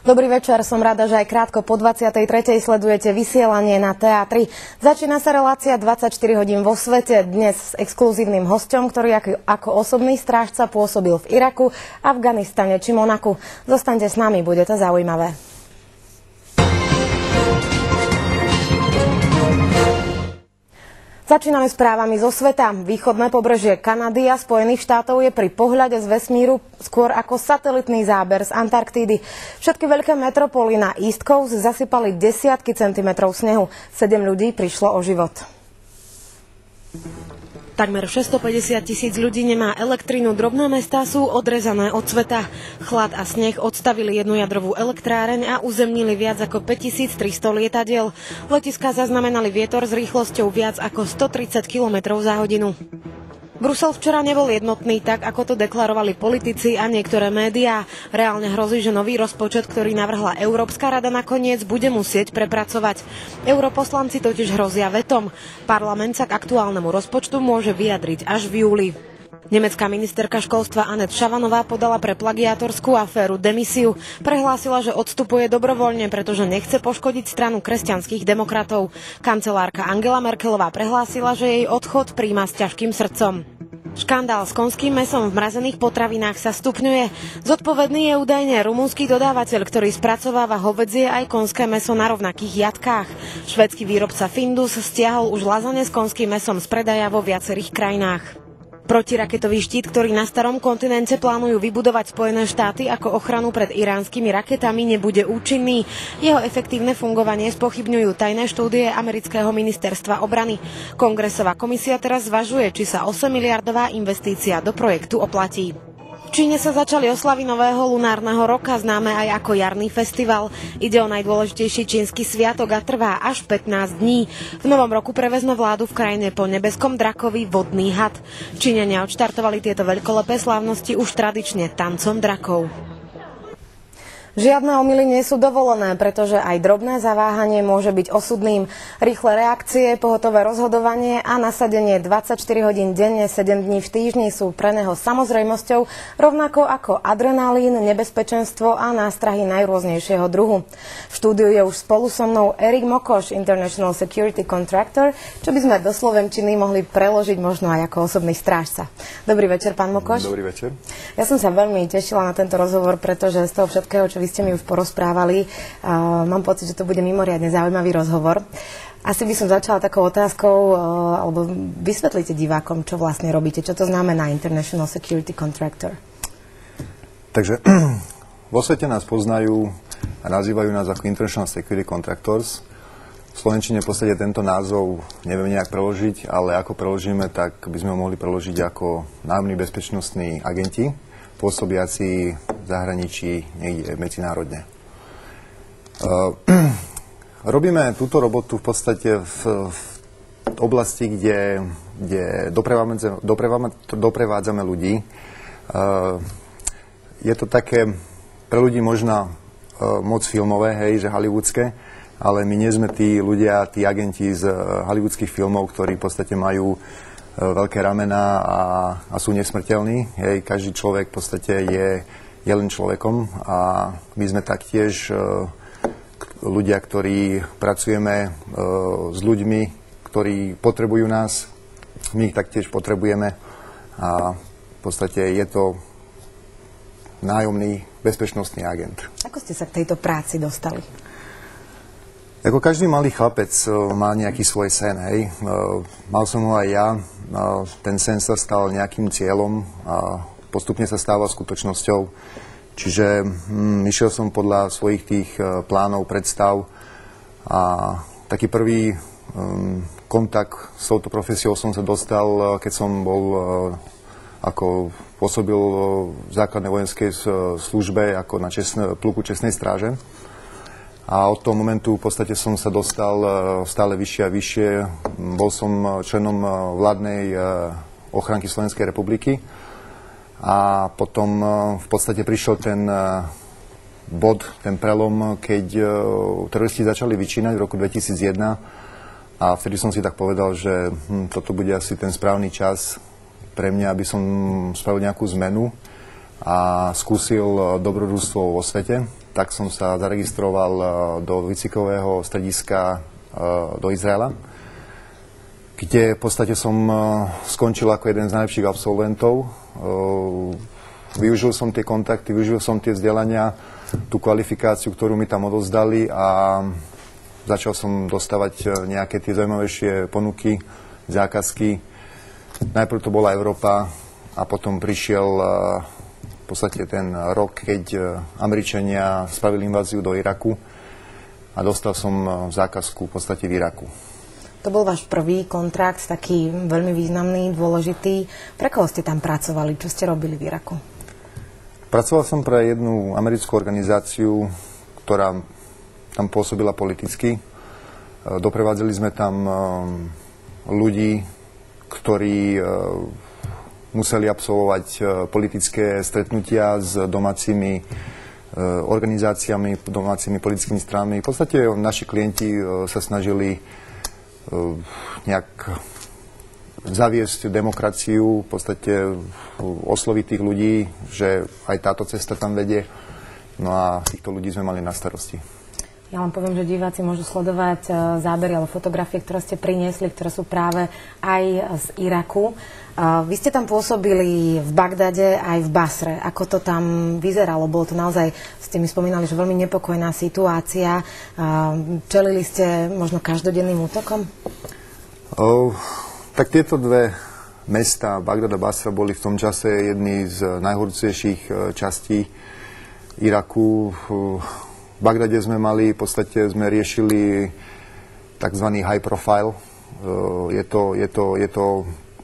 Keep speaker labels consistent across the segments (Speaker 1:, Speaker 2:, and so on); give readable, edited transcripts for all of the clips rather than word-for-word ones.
Speaker 1: Dobrý večer, som rada, že aj krátko po 23. sledujete vysielanie na TA3. Začína sa relácia 24 hodín vo svete, dnes s exkluzívnym hosťom, ktorý ako osobný strážca pôsobil v Iraku, Afganistane či Monaku. Zostaňte s nami, bude to zaujímavé. Začíname správami zo sveta. Východné pobrežie Kanady a Spojených štátov je pri pohľade z vesmíru skôr ako satelitný záber z Antarktídy. Všetky veľké metropoly na East Coast zasypali desiatky centimetrov snehu. 7 ľudí prišlo o život. Takmer 650 000 ľudí nemá elektrinu, drobné mestá sú odrezané od sveta. Chlad a sneh odstavili jednu jadrovú elektráreň a uzemnili viac ako 5300 lietadiel. Letiská zaznamenali vietor s rýchlosťou viac ako 130 km za hodinu. Brusel včera nebol jednotný, tak ako to deklarovali politici a niektoré médiá. Reálne hrozí, že nový rozpočet, ktorý navrhla Európska rada, nakoniec bude musieť prepracovať. Europoslanci totiž hrozia vetom. Parlament sa k aktuálnemu rozpočtu môže vyjadriť až v júli. Nemecká ministerka školstva Annette Schavanová podala pre plagiátorskú aféru demisiu. Prehlásila, že odstupuje dobrovoľne, pretože nechce poškodiť stranu kresťanských demokratov. Kancelárka Angela Merkelová prehlásila, že jej odchod prijíma s ťažkým srdcom. Škandál s konským mäsom v mrazených potravinách sa stupňuje. Zodpovedný je údajne rumunský dodávateľ, ktorý spracováva hovädzie aj konské mäso na rovnakých jatkách. Švédsky výrobca Findus stiahol už lazane s konským mäsom z predaja vo viacerých krajinách. Protiraketový štít, ktorý na starom kontinente plánujú vybudovať Spojené štáty ako ochranu pred iránskymi raketami, nebude účinný. Jeho efektívne fungovanie spochybňujú tajné štúdie amerického ministerstva obrany. Kongresová komisia teraz zvažuje, či sa 8-miliardová investícia do projektu oplatí. V Číne sa začali oslavy nového lunárneho roka, známe aj ako jarný festival. Ide o najdôležitejší čínsky sviatok a trvá až 15 dní. V novom roku prevezme vládu v krajine po nebeskom drakovi vodný had. Číňania odštartovali tieto veľkolepé slávnosti už tradične tancom drakov. Žiadne omyly nie sú dovolené, pretože aj drobné zaváhanie môže byť osudným. Rýchle reakcie, pohotové rozhodovanie a nasadenie 24 hodín denne, 7 dní v týždni sú pre neho samozrejmosťou, rovnako ako adrenalín, nebezpečenstvo a nástrahy najrôznejšieho druhu. V štúdiu je už spolu so mnou Erik Mokoš, International Security Contractor, čo by sme do slovenčiny mohli preložiť možno aj ako osobný strážca. Dobrý večer, pán Mokoš.
Speaker 2: Dobrý večer.
Speaker 1: Ja som sa veľmi tešila na tento rozhovor, pretože z toho všetkého, čo vy ste mi už porozprávali, mám pocit, že to bude mimoriadne zaujímavý rozhovor. Asi by som začala takou otázkou, alebo vysvetlite divákom, čo vlastne robíte, čo to znamená International Security Contractor.
Speaker 2: Takže vo svete nás poznajú a nazývajú nás ako International Security Contractors. V slovenčine v podstate tento názov neviem nejak preložiť, ale ako preložíme, tak by sme ho mohli preložiť ako nájomní bezpečnostní agenti, pôsobiaci v zahraničí niekde medzinárodne. Robíme túto robotu v podstate v oblasti, kde doprevádzame ľudí. Je to také pre ľudí možno moc filmové, hej, že hollywoodske, ale my nie sme tí ľudia, tí agenti z hollywoodských filmov, ktorí v podstate majú veľké ramená a sú nesmrteľní. Hej, každý človek v podstate je len človekom a my sme taktiež ľudia, ktorí pracujeme s ľuďmi, ktorí potrebujú nás, my ich taktiež potrebujeme a v podstate je to nájomný bezpečnostný agent.
Speaker 1: Ako ste sa k tejto práci dostali?
Speaker 2: Ako každý malý chlapec má nejaký svoj sen, hej. Mal som ho aj ja, ten sen sa stal nejakým cieľom a postupne sa stáva skutočnosťou. Čiže išiel som podľa svojich tých plánov, predstav a taký prvý kontakt s touto profesiou som sa dostal, keď som bol ako pôsobil v základnej vojenskej službe ako na pluku čestnej stráže. A od toho momentu v podstate som sa dostal stále vyššie a vyššie. Bol som členom vládnej ochranky Slovenskej republiky a potom v podstate prišiel ten bod, ten prelom, keď teroristi začali vyčínať v roku 2001 a vtedy som si tak povedal, že toto bude asi ten správny čas pre mňa, aby som spravil nejakú zmenu a skúsil dobrodružstvo vo svete. tak som sa zaregistroval do výcvikového strediska do Izraela, kde v podstate som skončil ako jeden z najlepších absolventov. Využil som tie kontakty, využil som tie vzdelania, tú kvalifikáciu, ktorú mi tam odovzdali a začal som dostávať nejaké tie zaujímavejšie ponuky, zákazky. Najprv to bola Európa a potom prišiel v podstate ten rok, keď Američania spravili inváziu do Iraku a dostal som zákazku v podstate v Iraku.
Speaker 1: To bol váš prvý kontrakt, taký veľmi významný, dôležitý. Pre koho ste tam pracovali? Čo ste robili v Iraku?
Speaker 2: Pracoval som pre jednu americkú organizáciu, ktorá tam pôsobila politicky. Doprevádzali sme tam ľudí, ktorí museli absolvovať politické stretnutia s domácimi organizáciami, domácimi politickými stranami. V podstate naši klienti sa snažili nejak zaviesť demokraciu, v podstate osloviť tých ľudí, že aj táto cesta tam vedie. No a týchto ľudí sme mali na starosti.
Speaker 1: Ja vám poviem, že diváci môžu sledovať zábery alebo fotografie, ktoré ste priniesli, ktoré sú práve aj z Iraku. Vy ste tam pôsobili v Bagdade aj v Basre. Ako to tam vyzeralo? Bolo to naozaj, ste mi spomínali, že veľmi nepokojná situácia. Čelili ste možno každodenným útokom?
Speaker 2: Tak tieto dve mesta, Bagdad a Basra, boli v tom čase jedny z najhorúcejších častí Iraku. V Bagdade sme mali, v podstate sme riešili tzv. High profile. Je to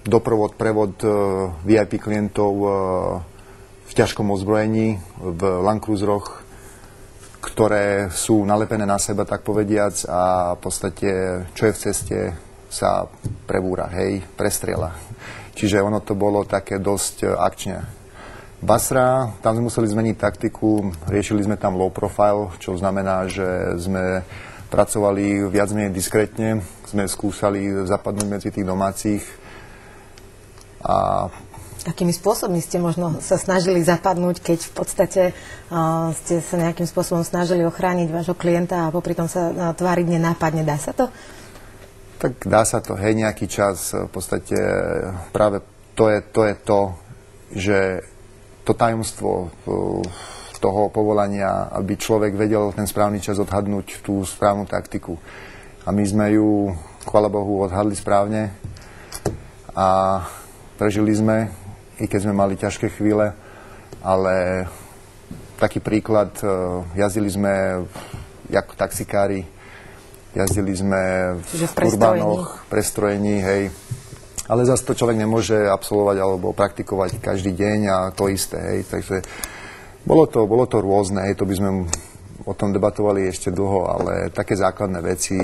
Speaker 2: doprovod, prevod VIP klientov v ťažkom ozbrojení, v Land Cruiseroch, ktoré sú nalepené na seba, tak povediac, a v podstate, čo je v ceste, sa prebúra, prestrieľa. Čiže ono to bolo také dosť akčné. Basra, tam sme museli zmeniť taktiku, riešili sme tam low profile, čo znamená, že sme pracovali viac menej diskrétne, sme skúšali zapadnúť medzi tých domácich.
Speaker 1: Akými spôsobmi ste možno sa snažili zapadnúť, keď v podstate ste sa nejakým spôsobom snažili ochrániť vášho klienta a popri tom sa tváriť nenápadne? Dá sa to?
Speaker 2: Tak dá sa to, nejaký čas. V podstate práve to je to, že to tajomstvo toho povolania, aby človek vedel ten správny čas odhadnúť tú správnu taktiku. A my sme ju, chvála Bohu, odhadli správne a prežili sme, i keď sme mali ťažké chvíle, ale taký príklad, jazdili sme ako taxikári, jazdili sme v urbánoch, prestrojení, ale zase to človek nemôže absolvovať alebo praktikovať každý deň a to isté, takže bolo to rôzne, to by sme o tom debatovali ešte dlho, ale také základné veci,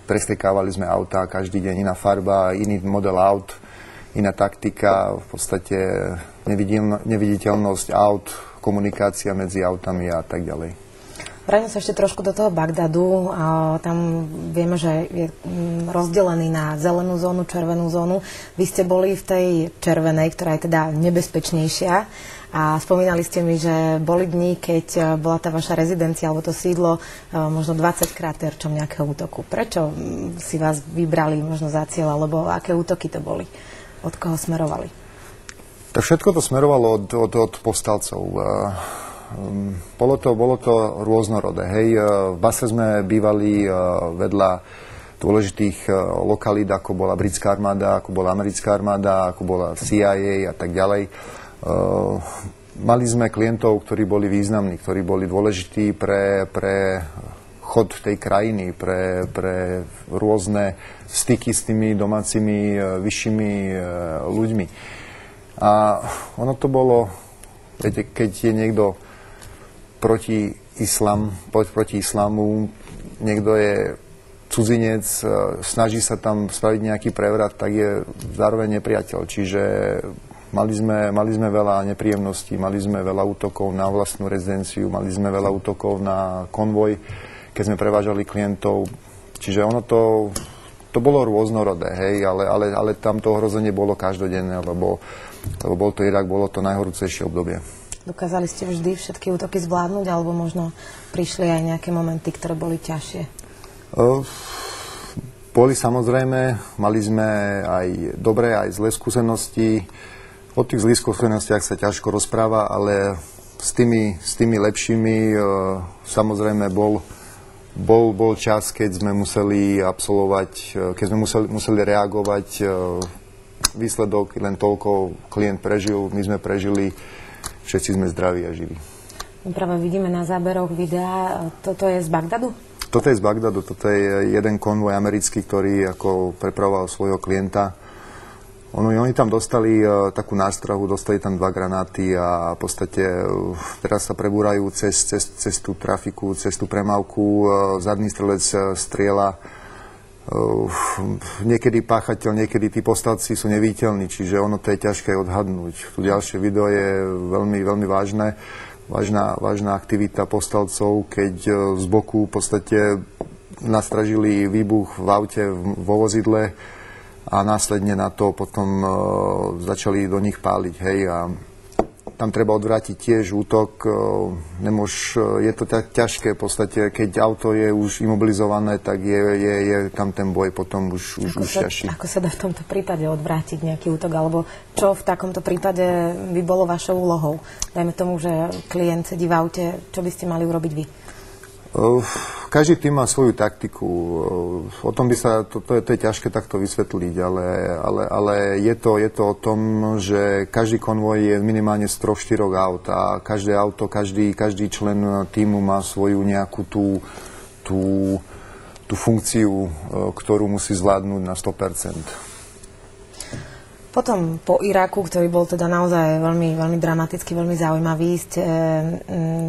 Speaker 2: prestriekávali sme autá každý deň, iná farba, iný model aut, iná taktika, v podstate neviditeľnosť aut, komunikácia medzi autami a tak ďalej.
Speaker 1: Vrátim sa ešte trošku do toho Bagdadu. Tam vieme, že je rozdelený na zelenú zónu, červenú zónu. Vy ste boli v tej červenej, ktorá je teda nebezpečnejšia. A spomínali ste mi, že boli dni, keď bola tá vaša rezidencia alebo to sídlo možno 20-krát terčom nejakého útoku. Prečo si vás vybrali možno za cieľ, alebo aké útoky to boli? Od koho smerovali?
Speaker 2: Tak všetko to smerovalo od povstalcov. Bolo to rôznorodé. V Basre sme bývali vedľa dôležitých lokalít, ako bola britská armáda, ako bola americká armáda, ako bola CIA a tak ďalej. Mali sme klientov, ktorí boli významní, ktorí boli dôležití pre chod tej krajiny, pre rôzne styky s tými domácimi vyššími ľuďmi. A ono to bolo, viete, keď je niekto proti islámu, niekto je cudzinec, snaží sa tam spraviť nejaký prevrat, tak je zároveň nepriateľ. Čiže mali sme veľa nepríjemností, mali sme veľa útokov na vlastnú rezidenciu, mali sme veľa útokov na konvoj, keď sme prevážali klientov. Čiže ono to bolo rôznorodé, ale tam to ohrozenie bolo každodenné, lebo bol to Irak, bolo to najhorúcejšie obdobie.
Speaker 1: Dokázali ste vždy všetky útoky zvládnuť, alebo možno prišli aj nejaké momenty, ktoré boli ťažšie?
Speaker 2: Boli samozrejme, mali sme aj dobré, aj zlé skúsenosti. O tých zlých skúsenostiach sa ťažko rozpráva, ale s tými lepšími samozrejme bol čas, keď sme museli absolvovať, keď sme museli reagovať. Výsledok len toľko, klient prežil, my sme prežili, všetci sme zdraví a živí.
Speaker 1: Práve vidíme na záberoch videa, toto je z Bagdadu?
Speaker 2: Toto je z Bagdadu, toto je jeden konvoj americký, ktorý ako prepravoval svojho klienta. Oni tam dostali takú nástrahu, dostali tam 2 granáty a v podstate teraz sa prebúrajú cez tú trafiku, cez tú premávku. Zadný strelec strieľa. Niekedy páchateľ, niekedy tí povstalci sú neviditeľní, čiže ono to je ťažké odhadnúť. Tu ďalšie video je veľmi, veľmi vážne. Vážna aktivita povstalcov, keď z boku v podstate nastražili výbuch v aute, vo vozidle a následne na to potom začali do nich páliť. Hej, a tam treba odvrátiť tiež útok. Je to tak ťažké v podstate, keď auto je už imobilizované, tak je tam ten boj potom už ťažší. Ako
Speaker 1: sa dá v tomto prípade odvrátiť nejaký útok, alebo čo v takomto prípade by bolo vašou úlohou? Dajme tomu, že klient sedí v aute, čo by ste mali urobiť vy?
Speaker 2: Každý tým má svoju taktiku. O tom by sa, to je ťažké takto vysvetliť, ale je to o tom, že každý konvoj je minimálne z 3-4 aut a každé auto, každý člen týmu má svoju nejakú tú funkciu, ktorú musí zvládnuť na 100%.
Speaker 1: Potom po Iraku, ktorý bol teda naozaj veľmi, veľmi dramatický, veľmi zaujímavý, ste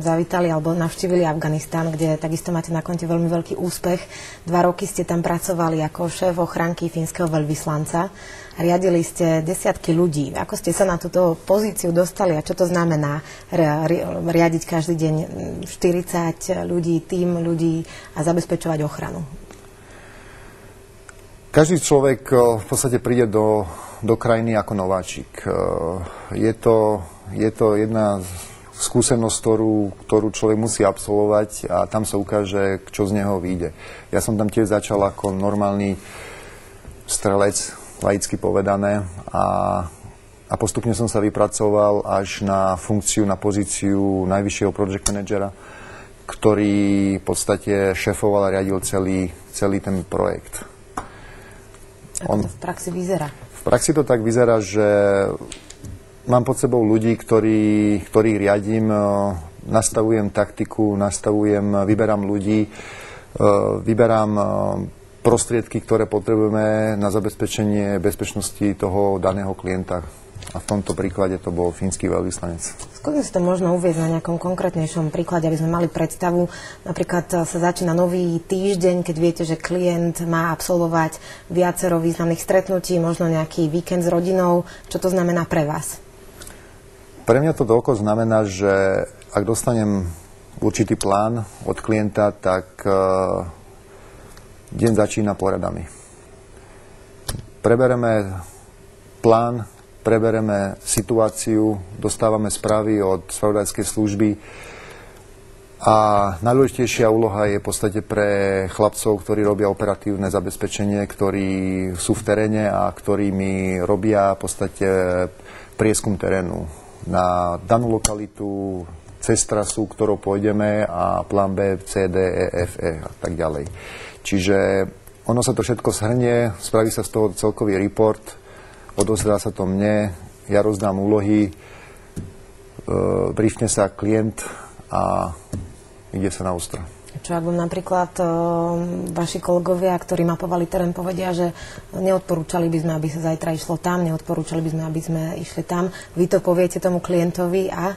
Speaker 1: zavítali alebo navštívili Afganistán, kde takisto máte na konte veľmi veľký úspech. 2 roky ste tam pracovali ako šéf ochránky fínskeho veľvyslanca. Riadili ste desiatky ľudí. Ako ste sa na túto pozíciu dostali a čo to znamená riadiť každý deň 40 ľudí, tím ľudí a zabezpečovať ochranu?
Speaker 2: Každý človek v podstate príde do krajiny ako nováčik. Je to jedna skúsenosť, ktorú človek musí absolvovať a tam sa ukáže, čo z neho vyjde. Ja som tam tiež začal ako normálny strelec, laicky povedané, a postupne som sa vypracoval až na funkciu, na pozíciu najvyššieho project managera, ktorý v podstate šéfoval a riadil celý ten projekt.
Speaker 1: Ako to v praxi vyzerá?
Speaker 2: V praxi to tak vyzerá, že mám pod sebou ľudí, ktorých riadím, nastavujem taktiku, vyberám ľudí, vyberám prostriedky, ktoré potrebujeme na zabezpečenie bezpečnosti toho daného klienta. A v tomto príklade to bol fínsky veľvyslanec.
Speaker 1: Skúsim si to možno uvieť na nejakom konkrétnejšom príklade, aby sme mali predstavu. Napríklad sa začína nový týždeň, keď viete, že klient má absolvovať viacero významných stretnutí, možno nejaký víkend s rodinou. Čo to znamená pre vás?
Speaker 2: Pre mňa to toľko znamená, že ak dostanem určitý plán od klienta, tak deň začína poradami. Prebereme plán, prebereme situáciu, dostávame správy od spravodajskej služby a najdôležitejšia úloha je v podstate pre chlapcov, ktorí robia operatívne zabezpečenie, ktorí sú v teréne a ktorí mi robia v podstate prieskum terénu na danú lokalitu, cez trasu, ktorou pôjdeme a plán B, C, D, E, F, E a tak ďalej. Čiže ono sa to všetko zhrnie, spraví sa z toho celkový report, odozdá sa to mne, ja rozdám úlohy, briefne sa klient a ide sa na ostro.
Speaker 1: Čo ak vám napríklad vaši kolegovia, ktorí mapovali terén, povedia, že neodporúčali by sme, aby sa zajtra išlo tam, neodporúčali by sme, aby sme išli tam. Vy to poviete tomu klientovi a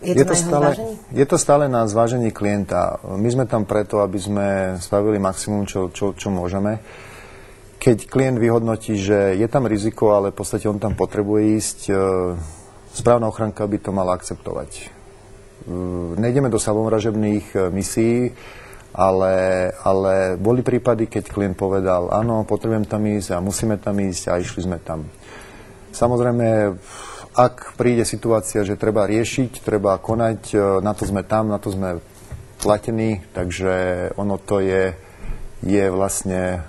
Speaker 1: je to na jeho zvážení?
Speaker 2: Je to stále na zvážení klienta. My sme tam preto, aby sme spravili maximum, čo môžeme. Keď klient vyhodnotí, že je tam riziko, ale v podstate on tam potrebuje ísť, správna ochranka by to mala akceptovať. Nejdeme do samovražebných misií, ale boli prípady, keď klient povedal, áno, potrebujem tam ísť a musíme tam ísť a išli sme tam. Samozrejme, ak príde situácia, že treba riešiť, treba konať, na to sme tam, na to sme platení, takže ono to je vlastne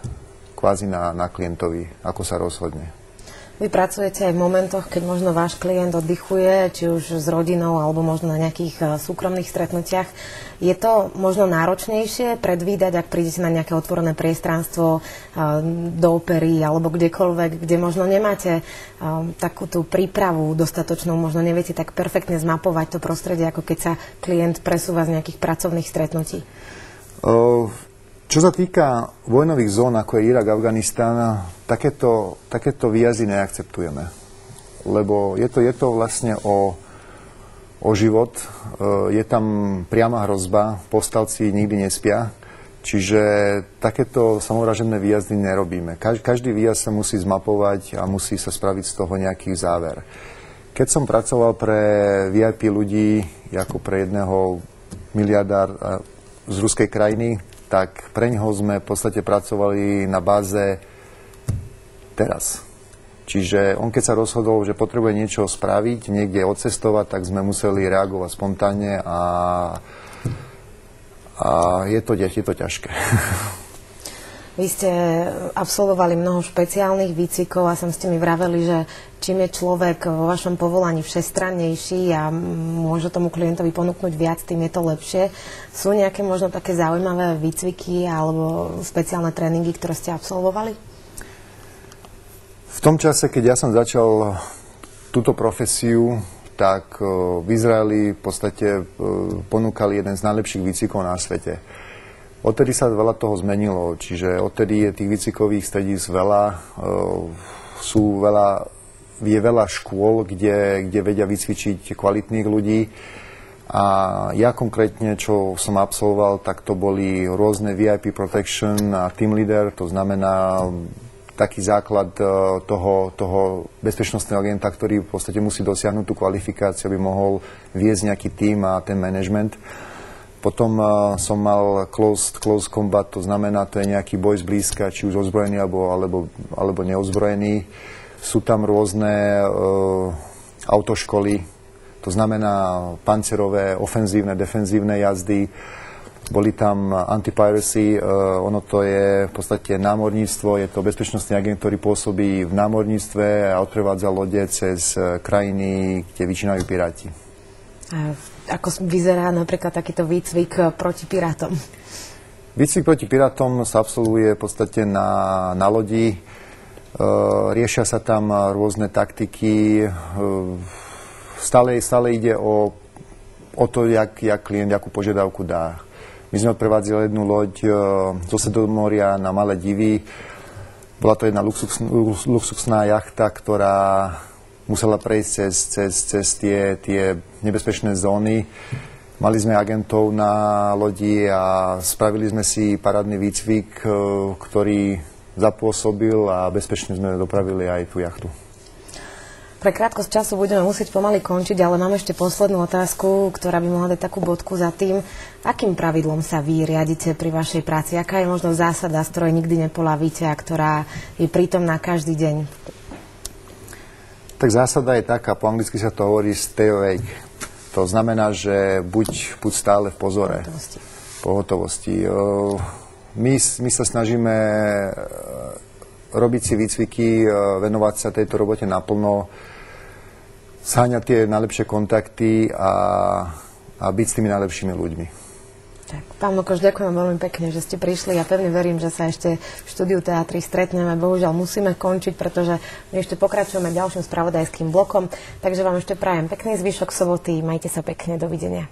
Speaker 2: kvázi na klientovi, ako sa rozhodne.
Speaker 1: Vy pracujete aj v momentoch, keď možno váš klient oddychuje, či už s rodinou, alebo možno na nejakých súkromných stretnutiach. Je to možno náročnejšie predvídať, ak prídete na nejaké otvorené priestranstvo do opery alebo kdekoľvek, kde možno nemáte takú tú prípravu dostatočnú, možno neviete tak perfektne zmapovať to prostredie, ako keď sa klient presúva z nejakých pracovných stretnutí?
Speaker 2: Čo sa týka vojnových zón, ako je Irak, Afganistán, takéto výjazdy neakceptujeme. Lebo je to vlastne o život. Je tam priama hrozba, povstalci nikdy nespia. Čiže takéto samovražedné výjazdy nerobíme. Každý výjazd sa musí zmapovať a musí sa spraviť z toho nejaký záver. Keď som pracoval pre VIP ľudí, ako pre jedného miliardára z ruskej krajiny, tak pre ňoho sme v podstate pracovali na báze teraz. Čiže on keď sa rozhodol, že potrebuje niečo spraviť, niekde odcestovať, tak sme museli reagovať spontánne a je to ťažké.
Speaker 1: Vy ste absolvovali mnoho špeciálnych výcvikov a som ste mi vraveli, že čím je človek vo vašom povolaní všestrannejší a môže tomu klientovi ponúknuť viac, tým je to lepšie. Sú nejaké možno také zaujímavé výcviky alebo špeciálne tréningy, ktoré ste absolvovali?
Speaker 2: V tom čase, keď ja som začal túto profesiu, tak v Izraeli v podstate ponúkali jeden z najlepších výcvikov na svete. Odtedy sa veľa toho zmenilo, čiže odtedy je tých výcvikových stredísk veľa, je veľa škôl, kde vedia vycvičiť kvalitných ľudí. A ja konkrétne, čo som absolvoval, tak to boli rôzne VIP Protection a Team Leader, to znamená taký základ toho bezpečnostného agenta, ktorý v podstate musí dosiahnuť tú kvalifikáciu, aby mohol viesť nejaký tím a ten management. Potom som mal close combat, to znamená, to je nejaký boj zblízka, či už ozbrojený alebo neozbrojený. Sú tam rôzne autoškoly, to znamená pancerové, ofenzívne, defenzívne jazdy. Boli tam anti-piracy, ono to je v podstate námorníctvo, je to bezpečnostný agent, ktorý pôsobí v námorníctve a odprevádza lode cez krajiny, kde vyčínajú piráti.
Speaker 1: Ako vyzerá napríklad takýto výcvik proti pirátom?
Speaker 2: Výcvik proti pirátom sa absolvuje v podstate na lodi. Riešia sa tam rôzne taktiky. Stále ide o to, jak klient, akú požiadavku dá. My sme odprevádzali jednu loď zo Stredomoria na Malé Divy. Bola to jedna luxusná jachta, ktorá musela prejsť cez tie nebezpečné zóny. Mali sme agentov na lodi a spravili sme si parádny výcvik, ktorý zapôsobil a bezpečne sme dopravili aj tú jachtu.
Speaker 1: Pre krátkosť času budeme musieť pomaly končiť, ale mám ešte poslednú otázku, ktorá by mohla dať takú bodku za tým. Akým pravidlom sa vy riadite pri vašej práci? Aká je možno zásada, z ktorej nikdy nepolavíte a ktorá je prítomná každý deň?
Speaker 2: Tak zásada je taká, po anglicky sa to hovorí stay awake. To znamená, že buď stále v pozore. Pohotovosti. My sa snažíme robiť si výcviky, venovať sa tejto robote naplno, zháňať tie najlepšie kontakty a byť s tými najlepšími ľuďmi.
Speaker 1: Tak, pán Lukoš, ďakujem veľmi pekne, že ste prišli. Ja pevne verím, že sa ešte v štúdiu Teatry stretneme. Bohužiaľ musíme končiť, pretože my ešte pokračujeme ďalším spravodajským blokom. Takže vám ešte prajem pekný zvyšok soboty. Majte sa pekne. Dovidenia.